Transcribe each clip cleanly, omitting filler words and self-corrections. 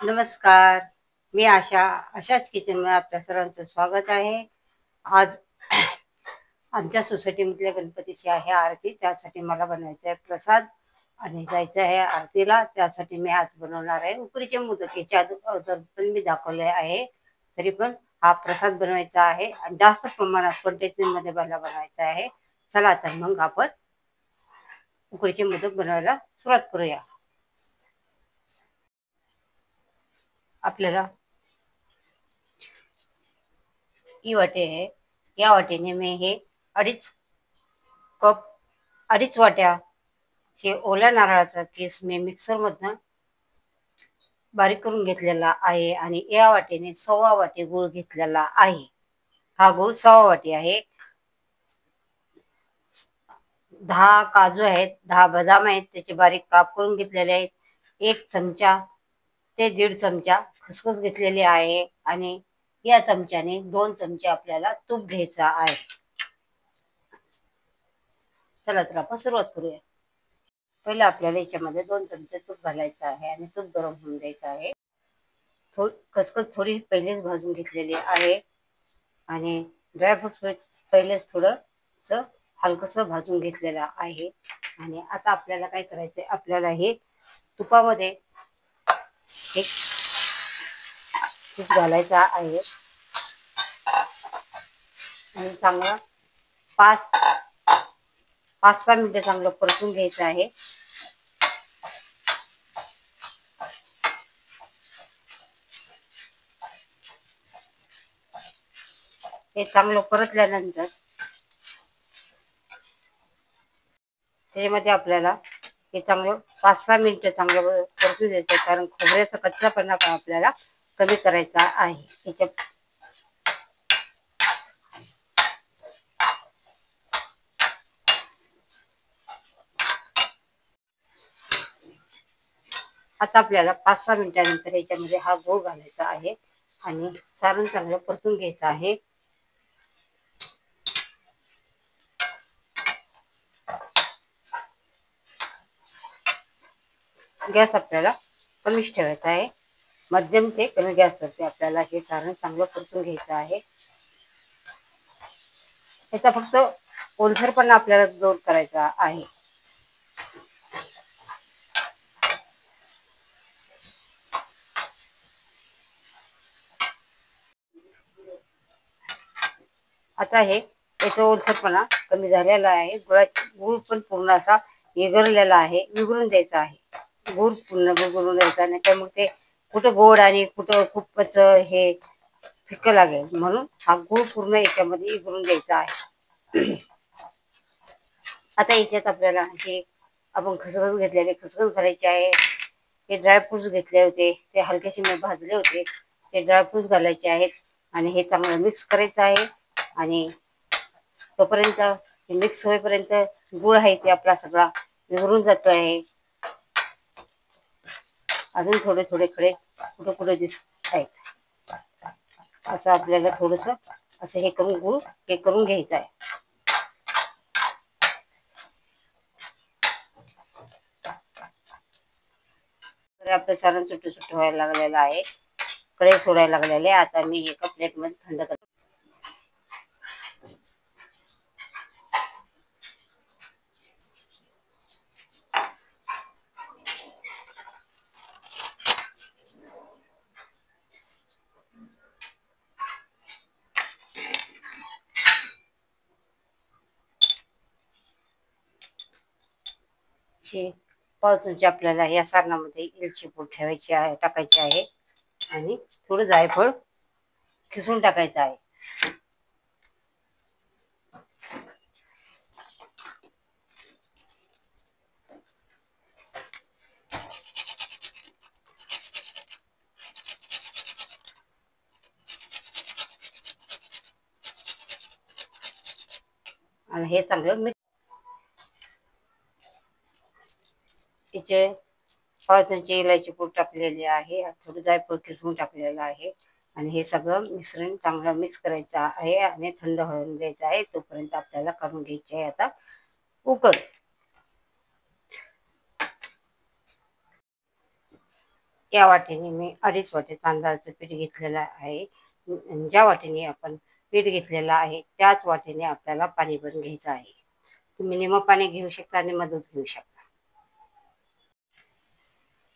नमस्कार. मी आशाच किचनमध्ये आपल्या सर्वांचं स्वागत आहे. आज आमच्या सोसायटीमधल्या गणपतीची आहे आरती. त्यासाठी मला बनवायचा आहे प्रसाद आणि जायचं आहे आरतीला. त्यासाठी मी आज बनवणार आहे उकडीचे मोदक. याच्या अगोदर पण मी दाखवले आहे, तरी पण हा प्रसाद बनवायचा आहे आणि जास्त प्रमाणात क्वांटिटीमध्ये मला बनवायचा आहे. चला तर मग आपण उकडीचे मोदक बनवायला सुरुवात करूया. आपल्याला ही वाटी आहे. या वाटीने मी हे अडीच कप अडीच वाट्या हे ओल्या नारळाचा किस मी मिक्सर मधनं बारीक करून घेतलेला आहे आणि या वाटीने 1.25 वाटी गूळ घेतलेला आहे. हा गूळ 1.25 वाटी आहे. 10 काजू आहेत, 10 बदाम आहेत, त्याचे बारीक काप करून घेतलेले आहेत. 1 चमचा ते 1.5 चमचा खसखस घेतलेली आहे आणि या चमच्याने 2 चमचे आपल्याला तूप घ्यायचा आहे. चला तर आपण सुरुवात करूया. पहिला आपल्याला याच्यामध्ये 2 चमचे तूप घालायचं आहे आणि तूप गरम होऊन द्यायचं आहे. खसखस थोडी पहिलेच भाजून घेतलेली आहे आणि ड्रायफ्रूट पहिलेच थोडंस हलकंसं भाजून घेतलेलं आहे. आणि आता आपल्याला काय करायचंय, आपल्याला हे तुपामध्ये एक तूप घालायचा आहे आणि चांगलं 5-6 मिनिटं चांगलं परतून घ्यायचं आहे. हे चांगलं परतल्यानंतर त्याच्यामध्ये आपल्याला हे चांगलं 5-6 मिनिटं चांगलं परतून द्यायचं, कारण खोबऱ्याचा कच्चापणा पण आपल्याला कमी करायचा आहे. याच्या आता आपल्याला 5-6 मिनिटांनंतर याच्यामध्ये हा गूळ घालायचा आहे आणि सारण चांगलं परतून घ्यायचं आहे. गॅस आपल्याला कमीच ठेवायचा आहे. मध्यम ते कमी गॅसवरती आपल्याला हे सारण चांगलं परतून घ्यायचं आहे. याचा फक्त ओलसरपणा आपल्याला दूर करायचा आहे. आता हे याचा ओलसरपणा कमी झालेला आहे. गूळ पण पूर्ण असा विरघळलेला आहे. विरघळून द्यायचा आहे. गूळ पूर्ण विरघळून द्यायचा, नाही तर मग ते कुठं गोड आणि कुठं खूपच हे फिक्कं लागेल. म्हणून हा गूळ पूर्ण याच्यामध्ये विरघळून द्यायचा आहे. आता याच्यात आपल्याला हे आपण खसखस घेतलेले खसखस घालायचे आहे. हे ड्रायफ्रूट्स घेतले होते, ते हलकेसे मी भाजले होते, ते ड्रायफ्रूट्स घालायचे आहेत आणि हे चांगलं मिक्स करायचं आहे. आणि तोपर्यंत मिक्स होईपर्यंत गूळ आहे ते आपला सगळा विरघळून जातो आहे. अजून थोडे थोडे खडे कुठे दिसत आहेत. असं आपल्याला थोडस असं हे करून गूळ हे करून घ्यायचं आहे. तर आपलं सारण सुट्ट सुट्ट व्हायला लागलेलं आहे, कढई सोडायला लागलेले. आता मी एका प्लेटमध्ये थंड करते. पाव चमचे आपल्याला या सारणामध्ये वेलची पूड ठेवायची आहे, टाकायची आहे आणि थोडं जायफळ खिसून टाकायचं आहे. आणि हे चांगलं मिक्स. तिचे 5 चमचे इलायची पूड टाकलेली आहे, थोडं जायफळ किसून टाकलेलं आहे आणि हे सगळं मिश्रण चांगलं मिक्स करायचं आहे आणि थंड होऊन द्यायचं आहे. तोपर्यंत आपल्याला काढून घ्यायचे आहे आता उकड. या वाटीने मी 2.5 वाटी तांदळाचं पीठ घेतलेलं आहे. ज्या वाटीने आपण पीठ घेतलेलं आहे त्याच वाटीने आपल्याला पाणी पण घ्यायचं आहे. तुम्ही निम पाणी घेऊ शकता आणि दूध घेऊ शकता.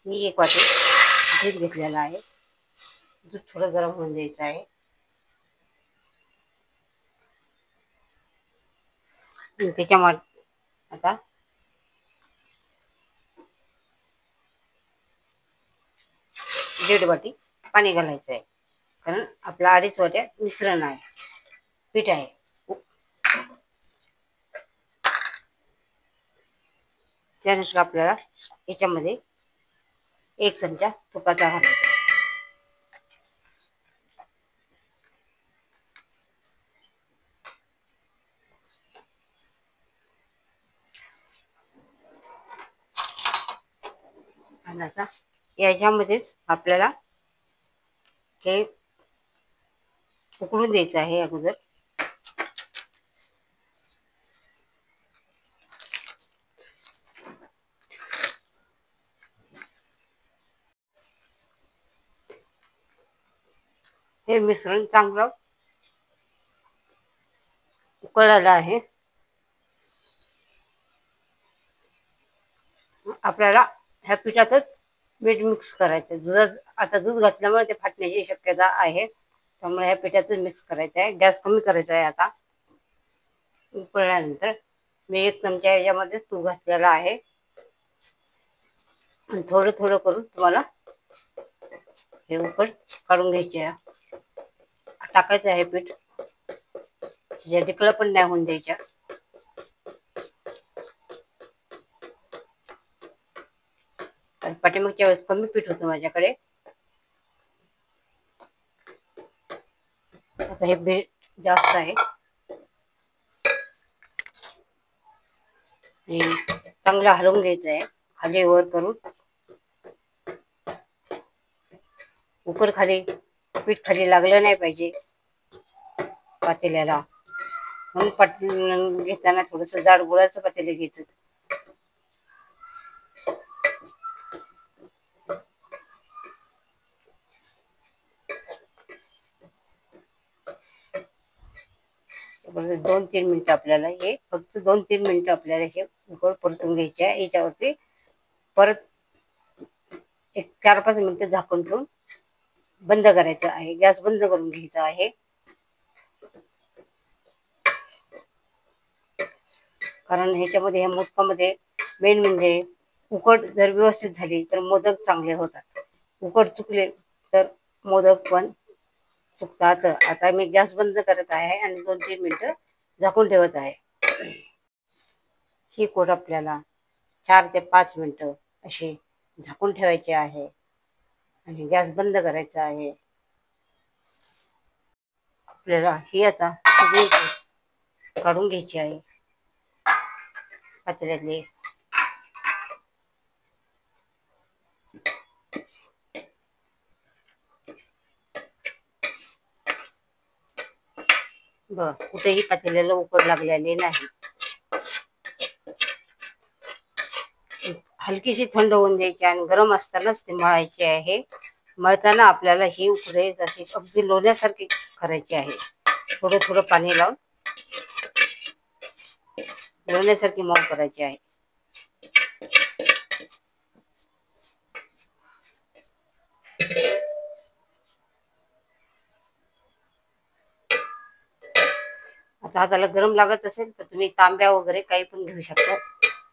मी 1 वाटी दूध घेतलेलं आहे. दूध थोडं गरम होऊन द्यायचं आहे. त्याच्यामध्ये आता 1.5 वाटी पाणी घालायचं आहे, कारण आपला 2.5 वाट्या मिश्रण आहे, पीठ आहे. त्यानंतर आपल्याला याच्यामध्ये 1 चमचा तुपाचा घालायचा. आणि आता याच्यामध्येच आपल्याला हे उकळून द्यायचं आहे अगोदर. हे मिश्रण चांगलं उकळलेलं आहे. आपल्याला ह्या पिठातच मीठ मिक्स करायचं. आता दूध घातल्यामुळे ते फाटण्याची शक्यता आहे, त्यामुळे ह्या पिठातच मिक्स करायचं आहे. गॅस कमी करायचा आहे. आता उकळल्यानंतर मी 1 चमचा याच्यामध्ये तूप घातलेला आहे. आणि थोडं थोडं करून तुम्हाला हे उकड काढून घ्यायचे आहे. टाकायचं आहे पीठ, ढिकळं पण नाही होऊन द्यायच्या. पाठीमागच्या वेळेस कमी पीठ होतं माझ्याकडे. आता हे पीठ जास्त आहे. चांगलं हलवून घ्यायचं आहे, खाली वर करून. उकड खाली पीठ खाली लागलं नाही पाहिजे पातेल्याला, म्हणून पातेलं घेताना थोडंसं जाड गुळाचं पातेलं घ्यायचं. बरोबर 2-3 मिनिटं आपल्याला हे फक्त 2-3 मिनिटं आपल्याला हे उकड परतून घ्यायचे आहे. याच्यावरती परत 4-5 मिनिटं झाकून ठेवून बंद करायचं आहे. गॅस बंद करून घ्यायचा आहे. कारण ह्याच्यामध्ये ह्या मोदकामध्ये मेन म्हणजे उकड जर व्यवस्थित झाली तर मोदक चांगले होतात. उकड चुकले तर मोदक पण चुकतात. आता मी गॅस बंद करत आहे आणि 2-3 मिनिटं झाकून ठेवत आहे. ही कोड आपल्याला 4 ते 5 मिनिटं अशी झाकून ठेवायची आहे आणि गॅस बंद करायचा आहे. आपल्याला ही आता सगळी काढून घ्यायची आहे पातेल्यातली. कुठेही पातेल्याला उकड लागलेली नाही. हलकीशी थंड होऊन द्यायची आणि गरम असतानाच ते मळायचे आहे. मळताना आपल्याला ही उकडे जशी अगदी लोण्यासारखी करायची आहे. थोडं थोडं पाणी लावून लोण्यासारखी मऊ करायची आहे. आता हाताला गरम लागत असेल तर तुम्ही तांब्या वगैरे काही पण घेऊ शकता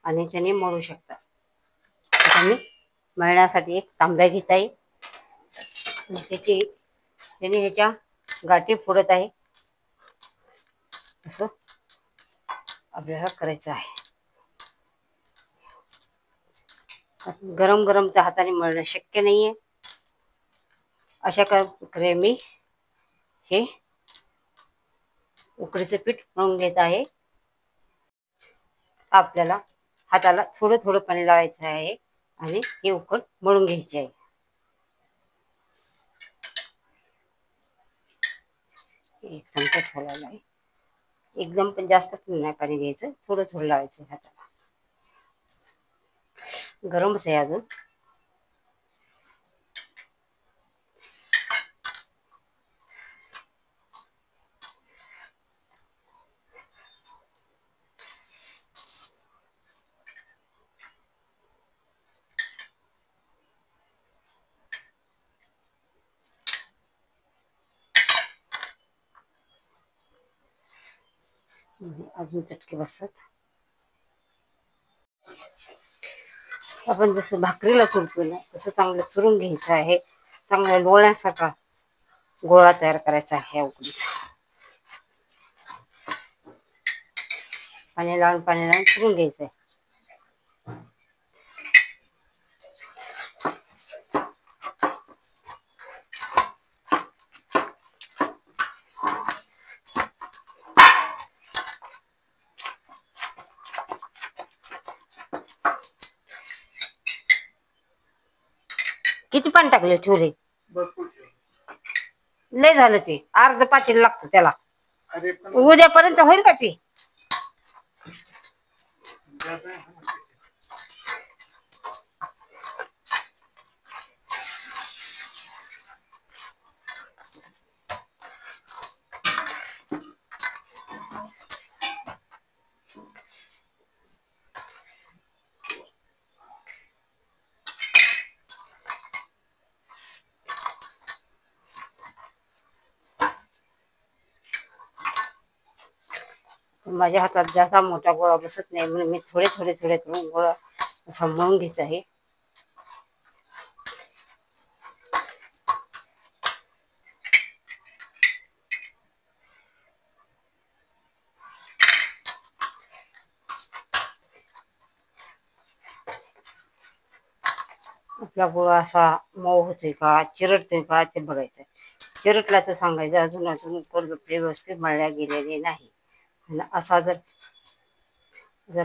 आणि त्याने मळू शकता. आता मी मळण्यासाठी एक तांब्या घेत आहे. त्याने ह्याच्या गाठी फोडत आहे. असं आपल्याला करायचं आहे. गरम गरमच्या हाताने मळणं शक्य नाहीये. अशा प्रकारे मी हे उकडीचं पीठ मळून घेत आहे. आपल्याला हाताला थोडं थोडं पाणी लावायचं आहे आणि हे उकड मळून घ्यायचे आहे. एक चमचा ठेवलेला आहे. एकदम पण जास्त नाही पाणी घ्यायचं, थोडं थोडं लावायचं हाताला. गरमच आहे अजून. म्हणजे अजून चटके बसतात. आपण जसं भाकरीला चुरतो ना तसं चांगलं चुरून घ्यायचं आहे. चांगल्या लोण्यासारखा गोळा तयार करायचा आहे. ह्या उकडीत पाणी लावून चुरून घ्यायचं आहे. किती पाणी टाकले ठेवले? लय झालं ते, अर्ध पातेल लागतं त्याला. उद्यापर्यंत होईल का ते? माझ्या हातात जास्त मोठा गोळा बसत नाही म्हणून मी थोडे थोडे थोडे करून गोळा सांभाळून घेत आहे. आपला गोळा असा मऊ होतोय का, चिरटतोय का ते बघायचं. चिरटला तर सांगायचं अजून अजून व्यवस्थित मळल्या गेलेले नाही. असा जर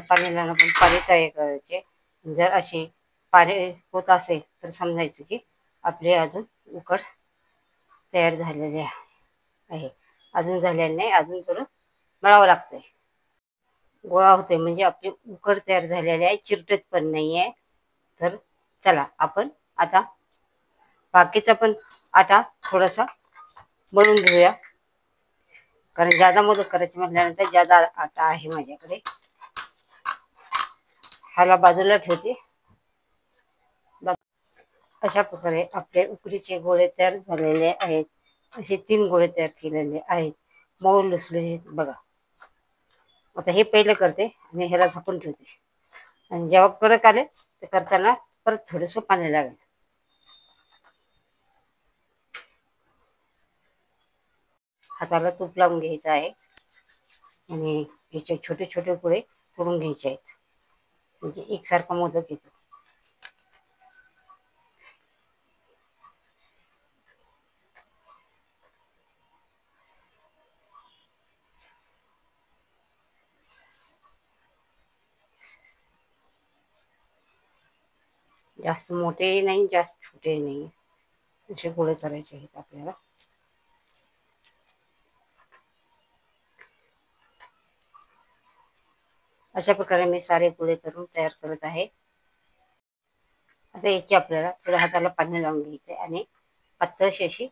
पाणी पण पाणी तयार करायचे. जर असे पाणी होत असेल तर समजायचं की आपले अजून उकड तयार झालेले आहे. अजून झालेले नाही, अजून थोडं मळावं लागतंय. गोळा होतोय म्हणजे आपली उकड तयार झालेली आहे, चिरटत पण नाही आहे. तर चला आपण आता बाकीचा पण आटा थोडासा मळून घेऊया. कारण ज्यादा मोदक करायचे म्हटल्यानंतर ज्यादा आटा आहे माझ्याकडे. ह्याला बाजूला ठेवते. अशा प्रकारे आपले उकडीचे गोळे तयार झालेले आहेत. असे 3 गोळे तयार केलेले आहेत. मऊ लुसलुशीत बघा. आता हे पहिलं करते आणि ह्याला झाकून ठेवते. आणि जेव्हा कडक आले ते करताना परत थोडंसं पाणी लागेल. हाताला तूप लावून घ्यायचं आहे आणि याचे छोटे छोटे गोळे करून घ्यायचे आहेत. म्हणजे एकसारखा मोदक येतो. जास्त मोठेही नाही, जास्त छोटेही नाही. असे गोळे करायचे आहेत आपल्याला. अशा प्रकारे मी सारे गोळे करून तयार करत आहे. आता याची आपल्याला थोड्या हाताला पाणी लावून घ्यायचे आणि पातळशी अशी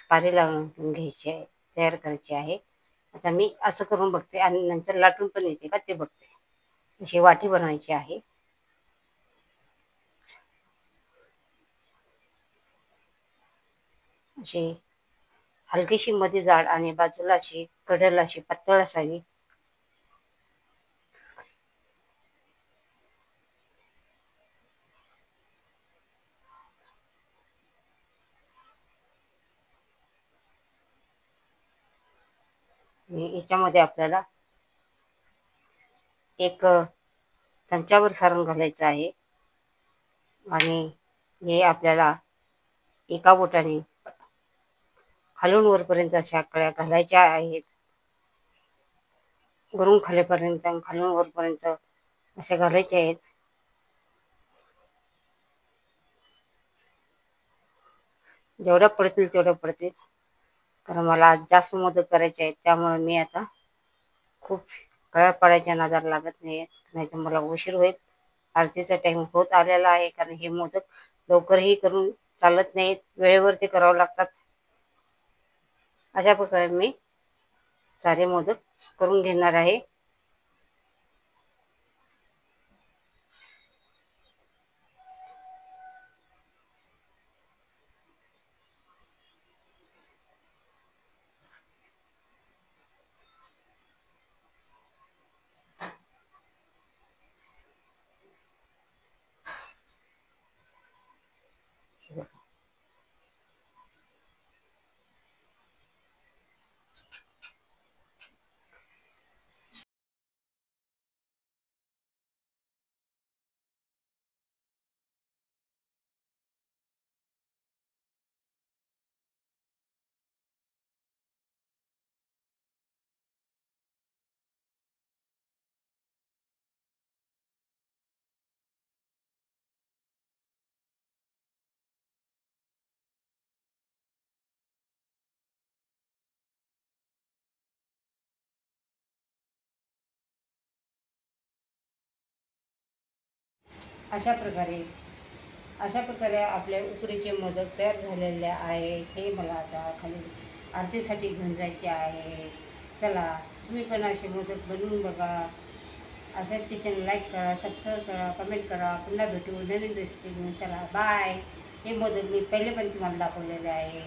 पारी लावून घ्यायची आहे, तयार करायची आहे. आता मी असं करून बघते आणि नंतर लाटून पण येते का ते बघते. अशी वाटी बनवायची आहे. अशी हलकीशी मध्ये जाड आणि बाजूला अशी कडल अशी पातळ असावी. याच्यामध्ये आपल्याला एक चमच्यावर सारण घालायचं आहे आणि हे आपल्याला एका बोटाने खालून वरपर्यंत अशा कळ्या घालायच्या आहेत. वरून खालीपर्यंत खालून वरपर्यंत अशा घालायच्या आहेत. जेवढ्या पडतील तेवढ्या पडतील. कारण मला आज जास्त मोदक करायचे आहेत त्यामुळे मी आता खूप कळ्या पाडायच्या नादाला लागत नाही. नाहीतर मला उशीर होईल. आरतीचा टाइम होत आलेला आहे. कारण हे मोदक लवकरही करून चालत नाहीत, वेळेवर ते करावं लागतात. अशा प्रकारे मी सारे मोदक करून घेणार आहे. अशा प्रकारे आपल्या उकडीचे मोदक तयार झालेले आहेत. हे मला आता खाली आरतीसाठी घेऊन जायचे आहे. चला तुम्ही पण असे मोदक बनवून बघा. अशाच किचन लाईक करा, सबस्क्राईब करा, कमेंट करा. पुन्हा भेटू नवीन रेसिपी घेऊन. चला बाय. हे मोदक मी पहिले पण तुम्हाला दाखवलेले आहे.